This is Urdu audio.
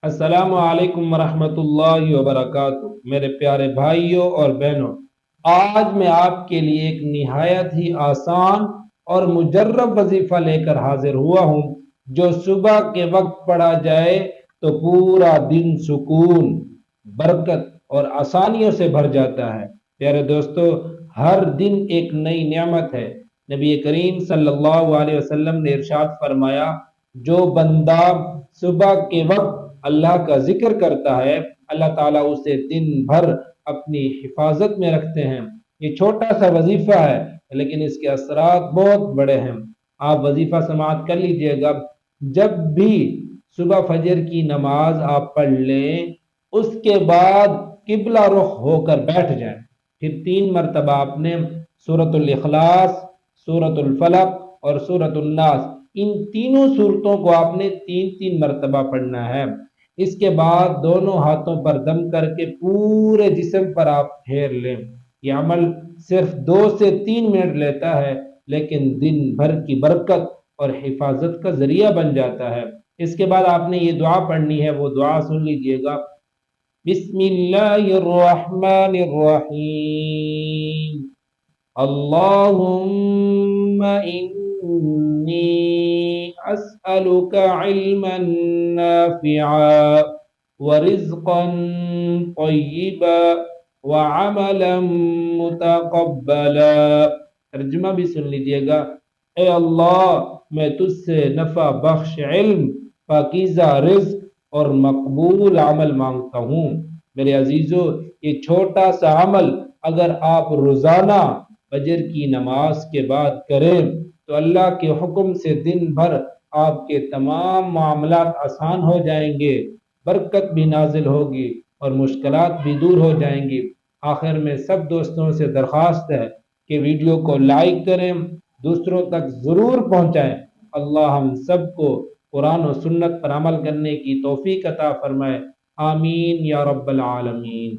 السلام علیکم ورحمۃ اللہ وبرکاتہ، میرے پیارے بھائیوں اور بہنوں۔ آج میں آپ کے لیے ایک نہایت ہی آسان اور مجرب وظیفہ لے کر حاضر ہوا ہوں، جو صبح کے وقت پڑھا جائے تو پورا دن سکون، برکت اور آسانیوں سے بھر جاتا ہے۔ پیارے دوستو، ہر دن ایک نئی نعمت ہے۔ نبی کریم صلی اللہ علیہ وسلم نے ارشاد فرمایا، جو بندہ صبح کے وقت اللہ کا ذکر کرتا ہے، اللہ تعالیٰ اسے دن بھر اپنی حفاظت میں رکھتے ہیں۔ یہ چھوٹا سا وظیفہ ہے لیکن اس کے اثرات بہت بڑے ہیں۔ آپ وظیفہ سماعت کر لیجئے گا۔ جب بھی صبح فجر کی نماز آپ پڑھ لیں، اس کے بعد قبلہ رخ ہو کر بیٹھ جائیں، پھر 3 مرتبہ آپ نے سورۃ الاخلاص، سورۃ الفلق اور سورۃ الناس، ان تینوں صورتوں کو آپ نے 3 مرتبہ پڑھنا ہے۔ اس کے بعد دونوں ہاتھوں پر دم کر کے پورے جسم پر آپ پھیر لیں۔ یہ عمل صرف 2 سے 3 منٹ لیتا ہے لیکن دن بھر کی برکت اور حفاظت کا ذریعہ بن جاتا ہے۔ اس کے بعد آپ نے یہ دعا پڑھنی ہے، وہ دعا سن لیجئے گا۔ بسم اللہ الرحمن الرحیم، اللہم انی اسألک علما نافعا ورزقا طیبا وعملا متقبلا۔ ترجمہ بھی سن لیجئے گا۔ اے اللہ، میں تجھ سے نفع بخش علم، پاکیزہ رزق اور مقبول عمل مانگتا ہوں۔ میرے عزیزو، یہ چھوٹا سا عمل اگر آپ روزانہ فجر کی نماز کے بعد کریں تو اللہ کے حکم سے دن بھر آپ کے تمام معاملات آسان ہو جائیں گے، برکت بھی نازل ہوگی اور مشکلات بھی دور ہو جائیں گی۔ آخر میں سب دوستوں سے درخواست ہے کہ ویڈیو کو لائک کریں، دوسروں تک ضرور پہنچائیں۔ اللہ ہم سب کو قرآن و سنت پر عمل کرنے کی توفیق عطا فرمائے۔ آمین یا رب العالمین۔